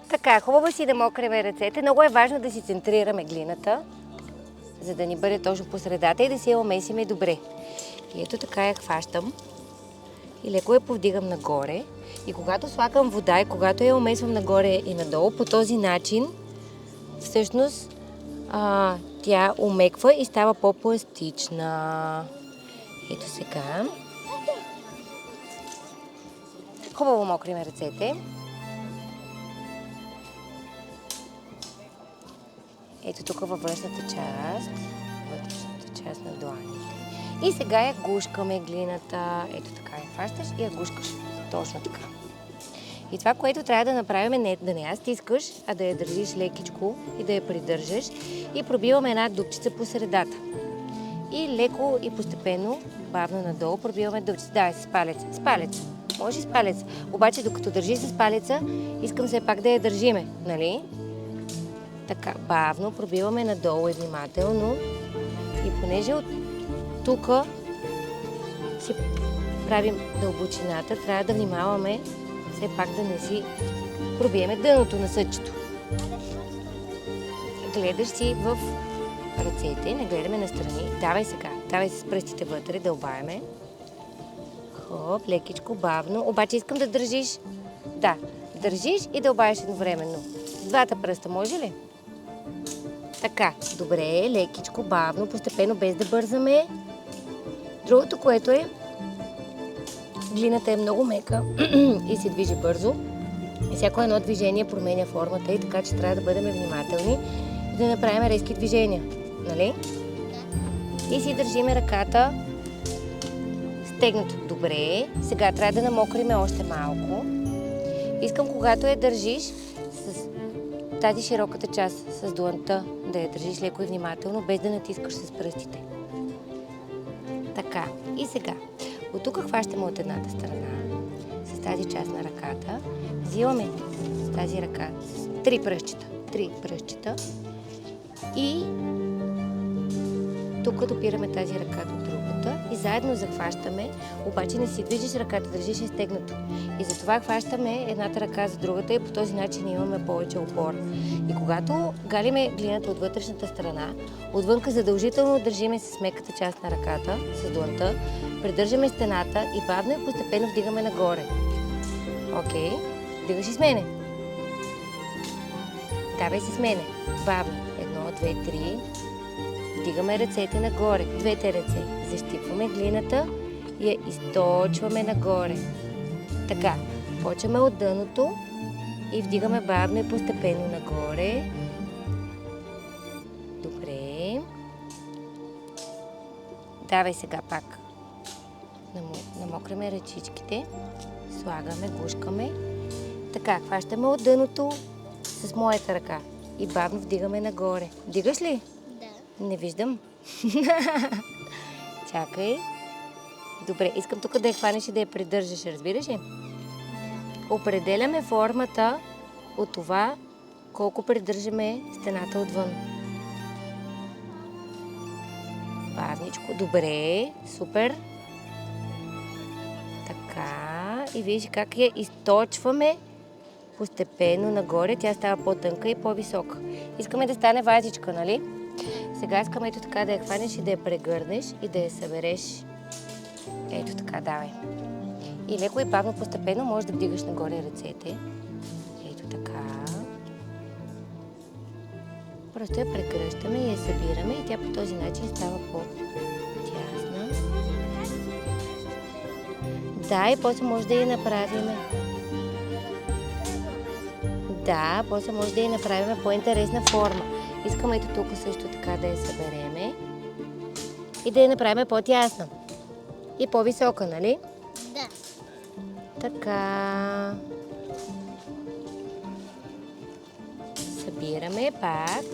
Така, хубаво си да мокреме ръцете. Много е важно да си центрираме глината, за да ни бъде точно по средата и да си я омесиме добре. И ето така я хващам и леко я повдигам нагоре. И когато слагам вода и когато я омесвам нагоре и надолу, по този начин всъщност тя омеква и става по-пластична. Ето сега. Хубаво мокриме ръцете. Ето тук във външната част на дланите. И сега я гушкаме глината. Ето така я хващаш и я гушкаш. Точно така. И това, което трябва да направим е да не я стискаш, а да я държиш лекичко и да я придържаш. И пробиваме една дупчица по средата. И леко и постепенно, бавно надолу, пробиваме дупчица. Да, с палец. С палец. Може и с палец. Обаче, докато държи с палеца, искам все пак да я държиме, нали? Така, бавно пробиваме надолу и внимателно. И понеже от тук си правим дълбочината, трябва да внимаваме все пак да не си пробиеме дъното на съдчето. Гледаш си в ръцете, не гледаме настрани. Давай сега, давай с пръстите вътре, дълбаеме. Хоп, лекичко, бавно. Обаче искам да държиш. Да, държиш и дълбаеш едновременно. С двата пръста, може ли? Така, добре, лекичко, бавно, постепенно, без да бързаме. Другото, което е, глината е много мека и се движи бързо. И всяко едно движение променя формата и така, че трябва да бъдем внимателни и да направим резки движения. Нали? И си държиме ръката стегнато. Добре. Сега трябва да намокриме още малко. Искам, когато я държиш с тази широката част, с дланта, да я държиш леко и внимателно, без да натискаш с пръстите. Така. И сега. От тук хващаме от едната страна, с тази част на ръката. Взимаме с тази ръка с три пръстчета и тук допираме тази ръка до другата и заедно захващаме, обаче не си движиш ръката, държиш я стегнато. И затова хващаме едната ръка за другата и по този начин имаме повече опора. И когато галиме глината от вътрешната страна, отвънка задължително държиме с меката част на ръката, с дланта, придържаме стената и бавно и постепенно вдигаме нагоре. Окей, вдигаш и с мене. Давай си с мене. Бавно. 1, 2, 3. Вдигаме ръцете нагоре. Двете ръце. Защипваме глината и я източваме нагоре. Така. Почваме от дъното и вдигаме бавно и постепенно нагоре. Добре. Давай сега пак. Намокриме ръчичките. Слагаме, гушкаме. Така, хващаме от дъното с моята ръка и бавно вдигаме нагоре. Вдигаш ли? Да. Не виждам. Чакай. Добре, искам тук да я хванеш и да я придържаш, разбираш ли? Определяме формата от това колко придържаме стената отвън. Бавничко. Добре, супер. Така. И виж как я източваме постепенно нагоре. Тя става по-тънка и по-висока. Искаме да стане вазичка, нали? Сега искаме ето така да я хванеш и да я прегърнеш и да я събереш. Ето така, давай. И леко и бавно постепенно можеш да вдигаш нагоре ръцете. Ето така. Просто я прегръщаме и я събираме и тя по този начин става по-тясна. Да, и после може да я направим. Да, после може да я направим по-интересна форма. Искаме ето тук също така да я събереме и да я направим по-тясна и по-висока, нали? Да. Така. Събираме пак.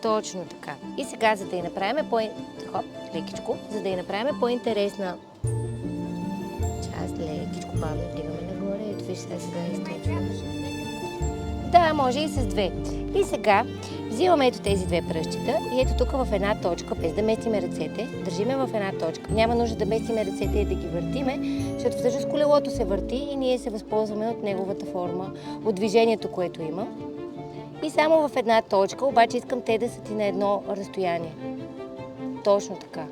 Точно така. И сега, за да я направим лекичко, за да я направим по-интересна част, лекичко, бавно вдигаме нагоре. Ето виж сега източваме. Да, може и с две. И сега взимаме ето тези две пръстчета и ето тук в една точка, без да местиме ръцете, държиме в една точка. Няма нужда да местиме ръцете и да ги въртиме, защото всъщност колелото се върти и ние се възползваме от неговата форма, от движението, което има. И само в една точка, обаче искам те да са ти на едно разстояние. Точно така.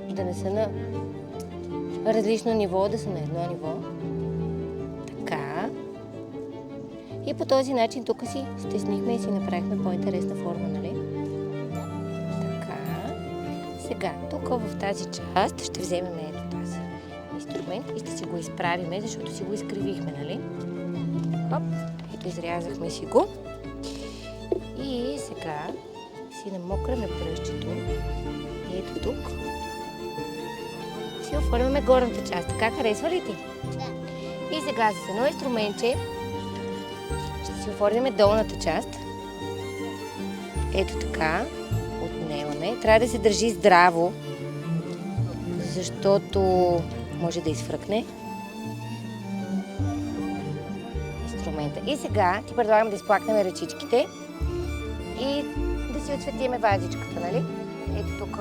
Да не са на различно ниво, да са на едно ниво. Така. И по този начин тук си стеснихме и си направихме по-интересна форма, нали? Така. Сега, тук в тази част ще вземем ето тази инструмент и ще си го изправиме, защото си го изкривихме, нали? Хоп, ето изрязахме си го. И сега си намокраме пръстчето и ето тук си оформяме горната част. Така, харесва ли ти? Да. И сега с едно инструментче ще си оформяме долната част. Ето така. Отнемаме. Трябва да се държи здраво, защото може да изфръкне инструмента. И сега ти предлагам да изплакнем ръчичките и да си отцветиме вазичката, нали? Ето тук.